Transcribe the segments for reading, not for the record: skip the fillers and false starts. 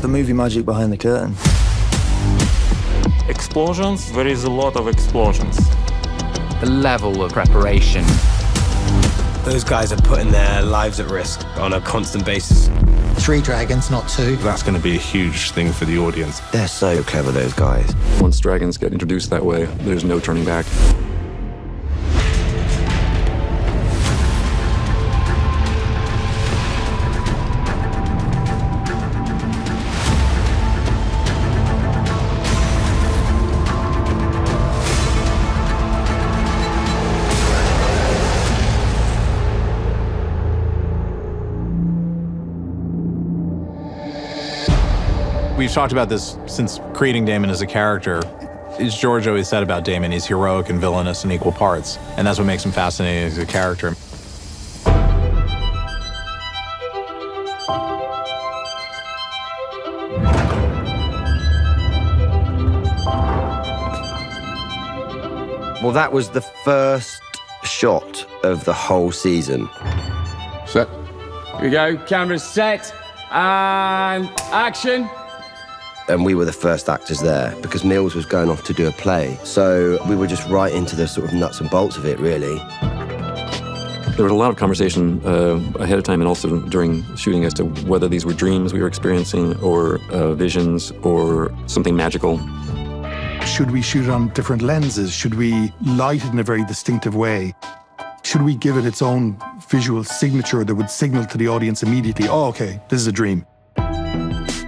the movie magic behind the curtain. Explosions, there is a lot of explosions. The level of preparation. Those guys are putting their lives at risk on a constant basis. 3 dragons, not 2. That's going to be a huge thing for the audience. They're so clever, those guys. Once dragons get introduced that way, there's no turning back. We've talked about this since creating Daemon as a character. As George always said about Daemon, he's heroic and villainous in equal parts, and that's what makes him fascinating as a character. Well, that was the first shot of the whole season. Set. Here we go, cameras set, and action. And we were the first actors there because Mills was going off to do a play. So we were just right into the sort of nuts and bolts of it, really. There was a lot of conversation ahead of time and also during shooting as to whether these were dreams we were experiencing or visions or something magical. Should we shoot it on different lenses? Should we light it in a very distinctive way? Should we give it its own visual signature that would signal to the audience immediately, oh, okay, this is a dream?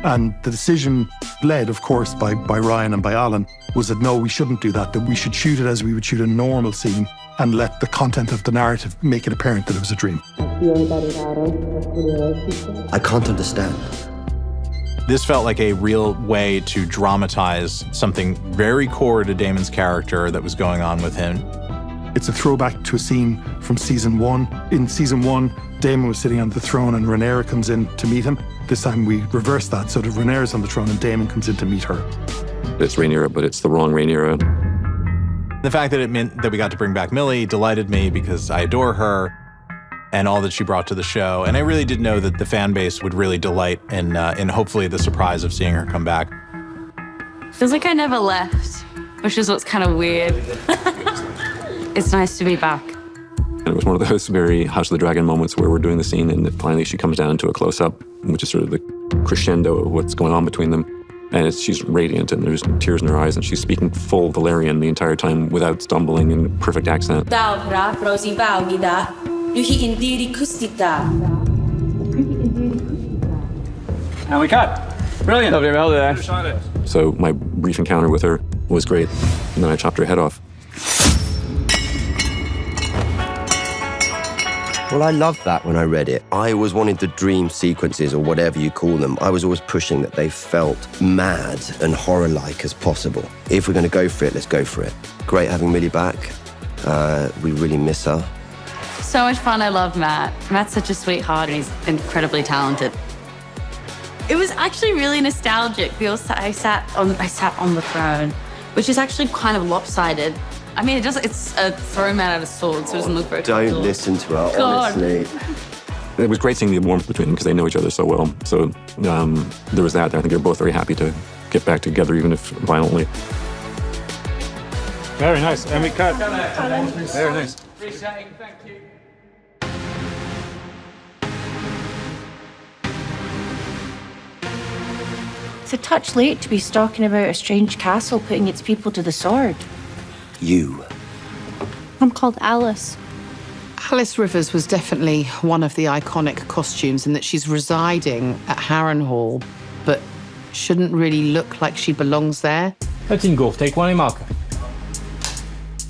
And the decision, led, of course, by Ryan and by Alan, was that no, we shouldn't do that we should shoot it as we would shoot a normal scene and let the content of the narrative make it apparent that it was a dream. I can't understand. This felt like a real way to dramatize something very core to Daemon's character that was going on with him. It's a throwback to a scene from season 1. In season 1, Daemon was sitting on the throne and Rhaenyra comes in to meet him. This time we reverse that, so that Rhaenyra's on the throne and Daemon comes in to meet her. It's Rhaenyra, but it's the wrong Rhaenyra. The fact that it meant that we got to bring back Millie delighted me because I adore her and all that she brought to the show. And I really did know that the fan base would really delight in hopefully the surprise of seeing her come back. Feels like I never left, which is what's kind of weird. It's nice to be back. And it was one of those very House of the Dragon moments where we're doing the scene and finally she comes down into a close-up, which is sort of the crescendo of what's going on between them. And she's radiant and there's tears in her eyes and she's speaking full Valyrian the entire time without stumbling in perfect accent. And we cut. Brilliant. Lovely, well there. So my brief encounter with her was great. And then I chopped her head off. Well, I loved that when I read it. I was wanting the dream sequences, or whatever you call them. I was always pushing that they felt mad and horror-like as possible. If we're going to go for it, let's go for it. Great having Millie back. We really miss her. So much fun. I love Matt. Matt's such a sweetheart and he's incredibly talented. It was actually really nostalgic. I sat on the throne, which is actually kind of lopsided. I mean, it's a throne man out of sword, so it doesn't look very Don't comfortable. listen to her, God. honestly. It was great seeing the warmth between them because they know each other so well. So there was that. I think they're both very happy to get back together, even if violently. Very nice. And we cut. Very nice. Thank you. It's a touch late to be stalking about a strange castle putting its people to the sword. You. I'm called Alice. Alice Rivers was definitely one of the iconic costumes in that she's residing at Harrenhal, but shouldn't really look like she belongs there. Let's go. Take one marker.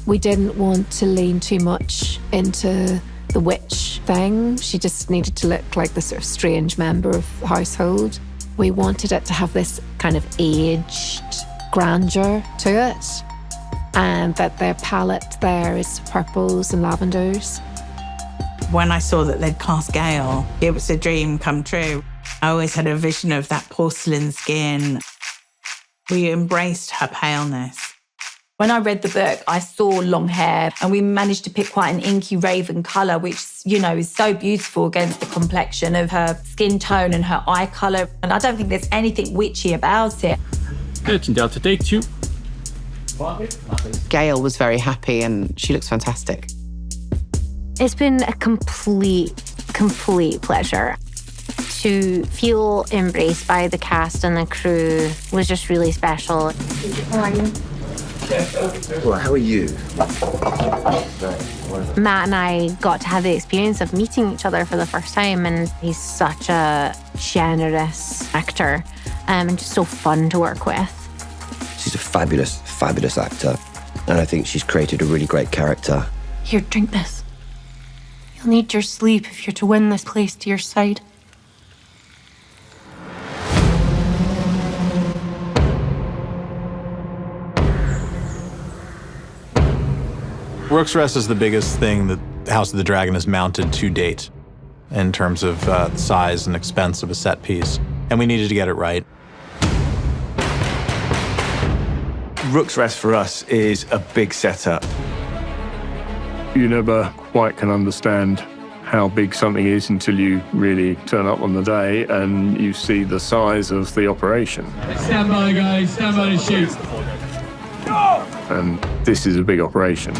We didn't want to lean too much into the witch thing. She just needed to look like the sort of strange member of the household. We wanted it to have this kind of aged grandeur to it, and that their palette there is purples and lavenders. When I saw that they'd cast Gale, it was a dream come true. I always had a vision of that porcelain skin. We embraced her paleness. When I read the book, I saw long hair, and we managed to pick quite an inky raven colour, which, you know, is so beautiful against the complexion of her skin tone and her eye colour. And I don't think there's anything witchy about it. Good, and down to take 2. Gail was very happy and she looks fantastic. It's been a complete pleasure. To feel embraced by the cast and the crew was just really special. How are you? Well, how are you? Matt and I got to have the experience of meeting each other for the first time, and he's such a generous actor and just so fun to work with. She's a fabulous actor. And I think she's created a really great character. Here, drink this. You'll need your sleep if you're to win this place to your side. Rook's Rest is the biggest thing that House of the Dragon has mounted to date in terms of size and expense of a set piece, and we needed to get it right. Rook's Rest for us is a big setup. You never quite can understand how big something is until you really turn up on the day and you see the size of the operation. Stand by, guys. Stand by to shoot. And this is a big operation.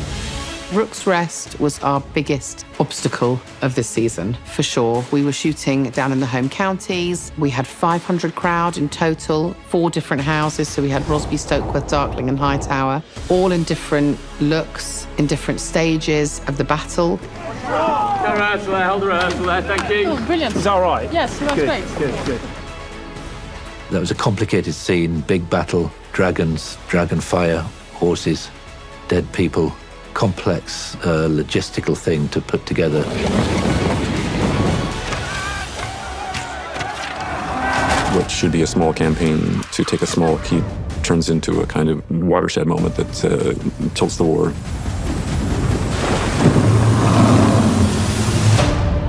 Rook's Rest was our biggest obstacle of this season, for sure. We were shooting down in the home counties. We had 500 crowd in total, 4 different houses. So we had Rosby, Stokeworth, Darkling and Hightower, all in different looks, in different stages of the battle. Hold the rehearsal there, thank you. Oh, brilliant. Is that all right? Yes, that's great. Good. That was a complicated scene, big battle, dragons, dragon fire, horses, dead people. Complex logistical thing to put together. What should be a small campaign to take a small keep turns into a kind of watershed moment that tilts the war.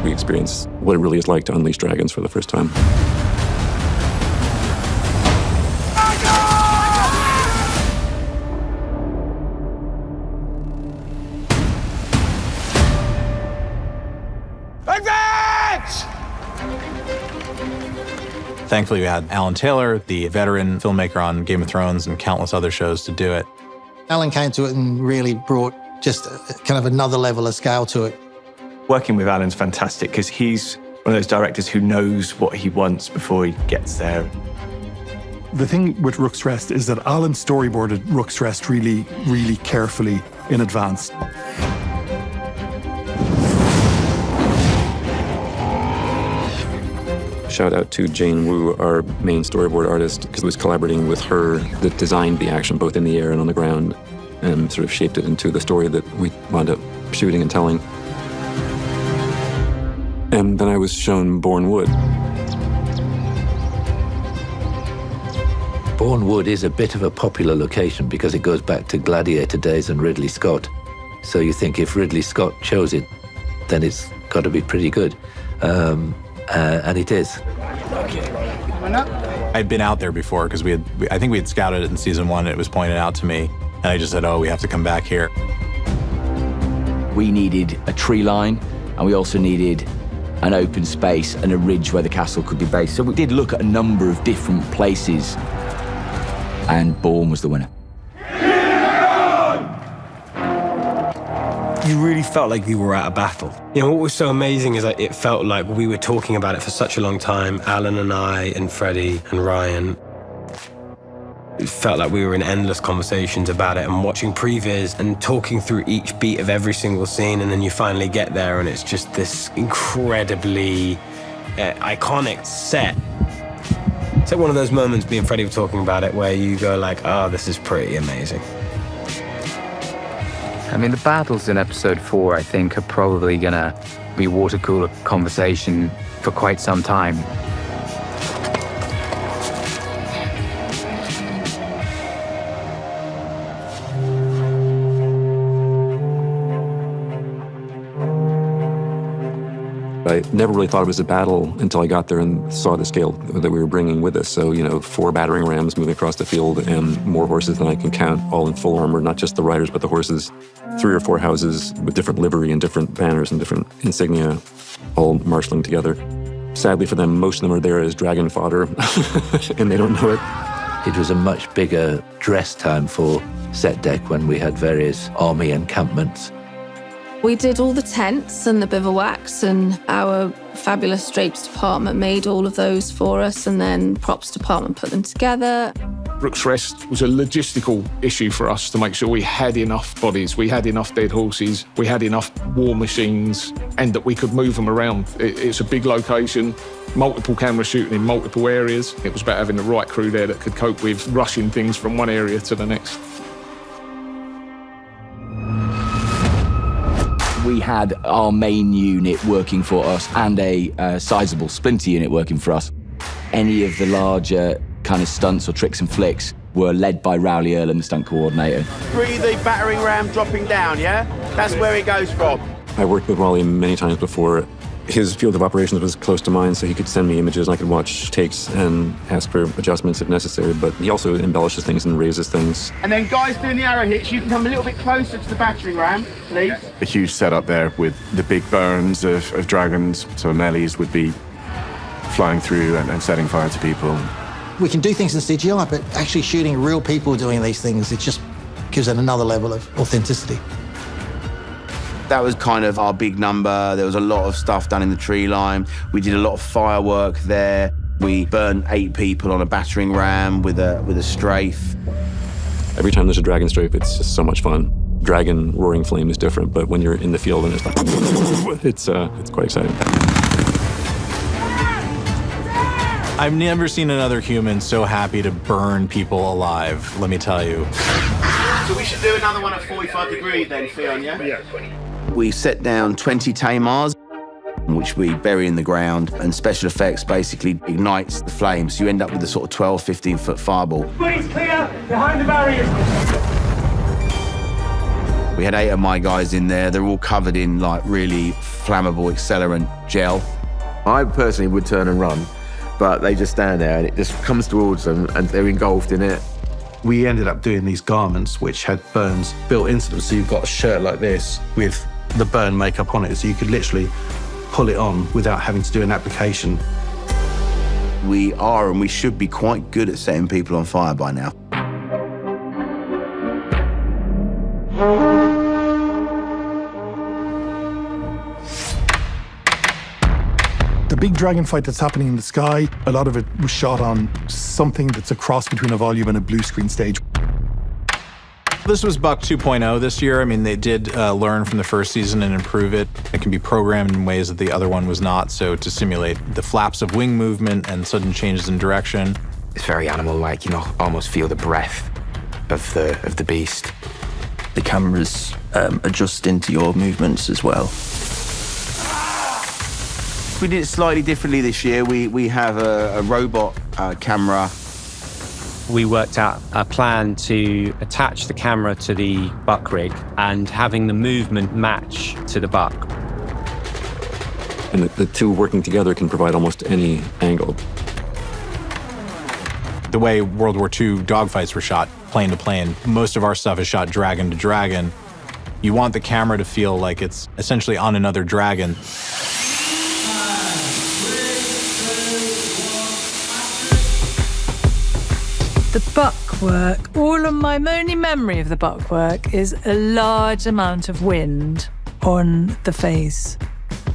We experience what it really is like to unleash dragons for the first time. Thankfully, we had Alan Taylor, the veteran filmmaker on Game of Thrones and countless other shows, to do it. Alan came to it and really brought just kind of another level of scale to it. Working with Alan's fantastic because he's one of those directors who knows what he wants before he gets there. The thing with Rook's Rest is that Alan storyboarded Rook's Rest really, really carefully in advance. Shout out to Jane Wu, our main storyboard artist, because it was collaborating with her that designed the action both in the air and on the ground and sort of shaped it into the story that we wound up shooting and telling. And then I was shown Bourne Wood. Bourne Wood is a bit of a popular location because it goes back to Gladiator days and Ridley Scott. So you think if Ridley Scott chose it, then it's got to be pretty good. And it is. I'd been out there before because I think we had scouted it in season 1 and it was pointed out to me. And I just said, oh, we have to come back here. We needed a tree line and we also needed an open space and a ridge where the castle could be based. So we did look at a number of different places and Bourne was the winner. You really felt like you were at a battle. You know, what was so amazing is that it felt like we were talking about it for such a long time, Alan and I and Freddie and Ryan. It felt like we were in endless conversations about it and watching previs and talking through each beat of every single scene, and then you finally get there and it's just this incredibly iconic set. It's like one of those moments, me and Freddie were talking about it, where you go like, oh, this is pretty amazing. I mean, the battles in episode 4, I think, are probably gonna be water cooler conversation for quite some time. I I never really thought it was a battle until I got there and saw the scale that we were bringing with us. So, 4 battering rams moving across the field and more horses than I can count, all in full armor, not just the riders, but the horses. 3 or 4 houses with different livery and different banners and different insignia, all marshalling together. Sadly for them, most of them are there as dragon fodder, and they don't know it. It was a much bigger dress time for set deck when we had various army encampments. We did all the tents and the bivouacs, and our fabulous drapes department made all of those for us, and then props department put them together. Rook's Rest was a logistical issue for us to make sure we had enough bodies, we had enough dead horses, we had enough war machines, and that we could move them around. It's a big location, multiple cameras shooting in multiple areas. It was about having the right crew there that could cope with rushing things from one area to the next. We had our main unit working for us and a sizable splinter unit working for us. Any of the larger kind of stunts or tricks and flicks were led by Rowley Earl and the stunt coordinator. 3, the battering ram dropping down, yeah? That's where it goes from. I worked with Raleigh many times before. His field of operations was close to mine, so he could send me images and I could watch takes and ask for adjustments if necessary, but he also embellishes things and raises things. And then guys doing the arrow hits, you can come a little bit closer to the battering ram, please. A huge setup there with the big burns of dragons, so melees would be flying through and setting fire to people. We can do things in CGI, but actually shooting real people doing these things, it just gives it another level of authenticity. That was kind of our big number. There was a lot of stuff done in the tree line. We did a lot of firework there. We burned 8 people on a battering ram with a strafe. Every time there's a dragon strafe, it's just so much fun. Dragon roaring flame is different, but when you're in the field and it's like, it's quite exciting. I've never seen another human so happy to burn people alive, let me tell you. So we should do another one at 45 degrees then, Theon, yeah? Yeah. We set down 20 Tamars, which we bury in the ground, and special effects basically ignites the flames. So you end up with a sort of 12, 15-foot fireball. Please clear behind the barriers. We had 8 of my guys in there. They're all covered in like really flammable accelerant gel. I personally would turn and run, but they just stand there and it just comes towards them and they're engulfed in it. We ended up doing these garments which had burns built into them. So you've got a shirt like this with the burn makeup on it. So you could literally pull it on without having to do an application. We are and we should be quite good at setting people on fire by now. The big dragon fight that's happening in the sky, a lot of it was shot on something that's a cross between a volume and a blue screen stage. This was Buck 2.0 this year. I mean, they did learn from the first season and improve it. It can be programmed in ways that the other one was not, so to simulate the flaps of wing movement and sudden changes in direction. It's very animal-like, almost feel the breath of the beast. The cameras adjust into your movements as well. We did it slightly differently this year. We have a robot camera. We worked out a plan to attach the camera to the buck rig and having the movement match to the buck. And the two working together can provide almost any angle. The way World War II dogfights were shot, plane to plane, most of our stuff is shot dragon to dragon. You want the camera to feel like it's essentially on another dragon. The buck work, all of my only memory of the buck work is a large amount of wind on the face.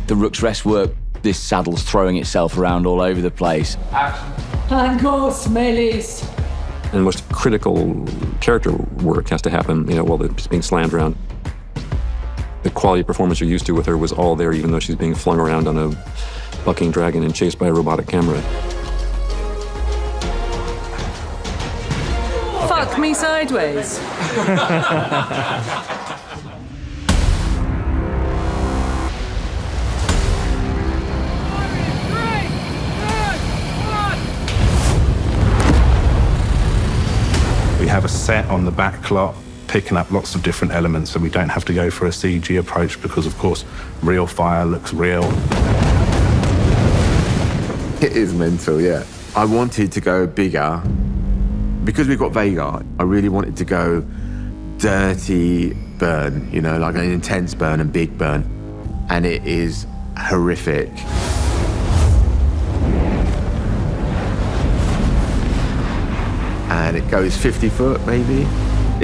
The Rook's Rest work, this saddle's throwing itself around all over the place. And go smellies. And the most critical character work has to happen, while it's being slammed around. The quality of performance you're used to with her was all there, even though she's being flung around on a bucking dragon and chased by a robotic camera. Fuck me sideways. We have a set on the back lot, picking up lots of different elements, so we don't have to go for a CG approach because, of course, real fire looks real. It is mental, yeah. I wanted to go bigger. Because we've got Vhagar, I really wanted to go dirty burn, you know, like an intense burn and big burn. And it is horrific. And it goes 50 foot, maybe.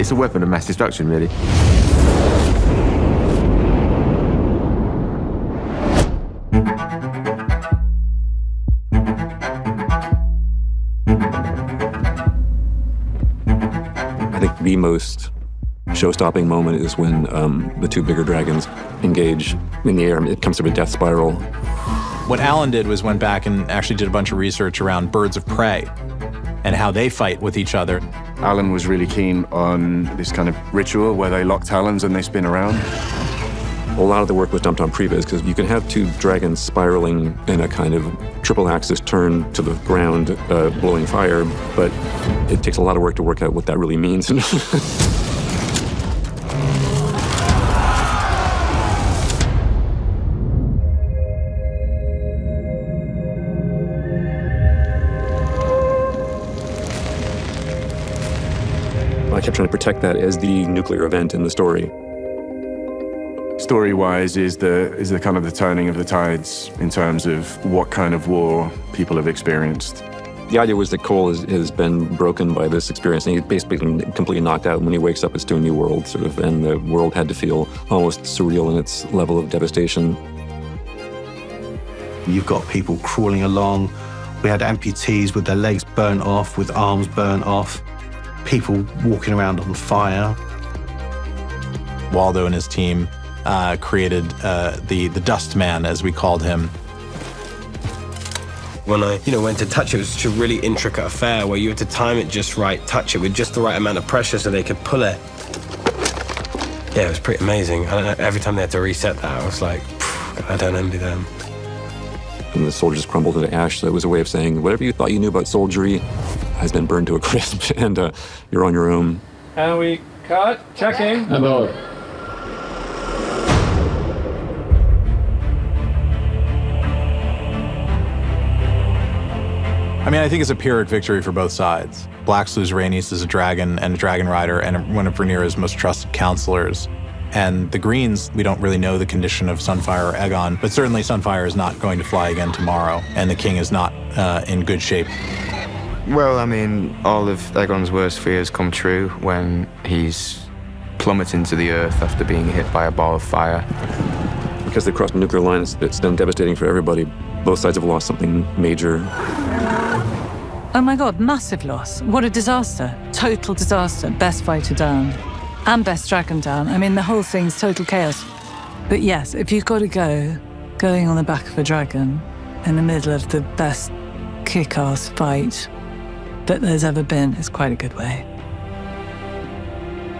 It's a weapon of mass destruction, really. I think the most show-stopping moment is when the two bigger dragons engage in the air. It comes to a death spiral. What Alan did was went back and actually did a bunch of research around birds of prey and how they fight with each other. Alan was really keen on this kind of ritual where they lock talons and they spin around. A lot of the work was dumped on previs because you can have two dragons spiraling in a kind of triple axis turn to the ground, blowing fire, but it takes a lot of work to work out what that really means. I kept trying to protect that as the nuclear event in the story. Story-wise is the kind of the turning of the tides in terms of what kind of war people have experienced. The idea was that Cole has been broken by this experience, and he's basically completely knocked out. And when he wakes up, it's to a new world, sort of, and the world had to feel almost surreal in its level of devastation. You've got people crawling along. We had amputees with their legs burnt off, with arms burnt off. People walking around on fire. Waldo and his team created the Dust Man, as we called him. When I, went to touch it, it was such a really intricate affair where you had to time it just right, touch it with just the right amount of pressure so they could pull it. Yeah, it was pretty amazing. I don't know, every time they had to reset that, I was like, I don't envy them. And the soldiers crumbled into ash, so it was a way of saying, whatever you thought you knew about soldiery has been burned to a crisp, and you're on your own. And we cut, checking. Hello. I mean, I think it's a Pyrrhic victory for both sides. Blacks lose Rhaenys as a dragon and a dragon rider and one of Rhaenyra's most trusted counselors. And the Greens, we don't really know the condition of Sunfire or Aegon, but certainly Sunfire is not going to fly again tomorrow, and the king is not in good shape. Well, I mean, all of Aegon's worst fears come true when he's plummeting to the earth after being hit by a ball of fire. Because they crossed the nuclear line, it's been devastating for everybody. Both sides have lost something major. Oh my God, massive loss. What a disaster. Total disaster. Best fighter down. And best dragon down. I mean, the whole thing's total chaos. But yes, if you've got to go, going on the back of a dragon in the middle of the best kick-ass fight that there's ever been is quite a good way.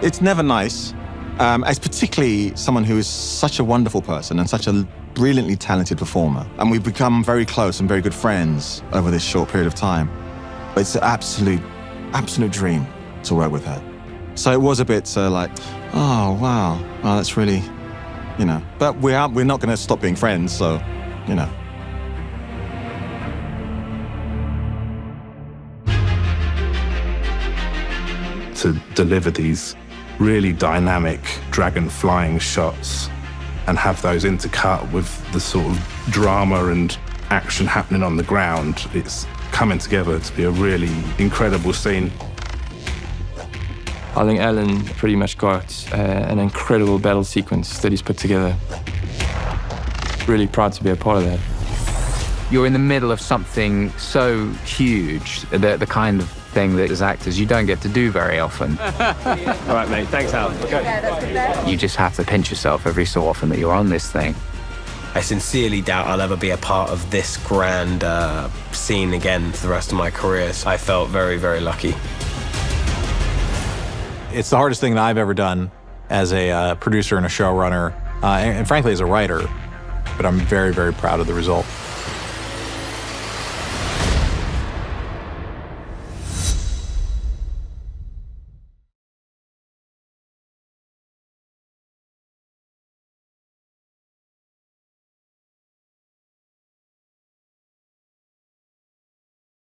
It's never nice, as particularly someone who is such a wonderful person and such a brilliantly talented performer. And we've become very close and very good friends over this short period of time. It's an absolute dream to work with her. So it was a bit like, oh, wow, oh, that's really, But we're not going to stop being friends, so, To deliver these really dynamic dragon flying shots and have those intercut with the sort of drama and action happening on the ground, it's coming together to be a really incredible scene. I think Alan pretty much got an incredible battle sequence that he's put together. Really proud to be a part of that. You're in the middle of something so huge, the kind of thing that as actors you don't get to do very often. All right, mate. Thanks, Al. Okay. You just have to pinch yourself every so often that you're on this thing. I sincerely doubt I'll ever be a part of this grand scene again for the rest of my career. So I felt very, very lucky. It's the hardest thing that I've ever done as a producer and a showrunner, and frankly as a writer, but I'm very, very proud of the result.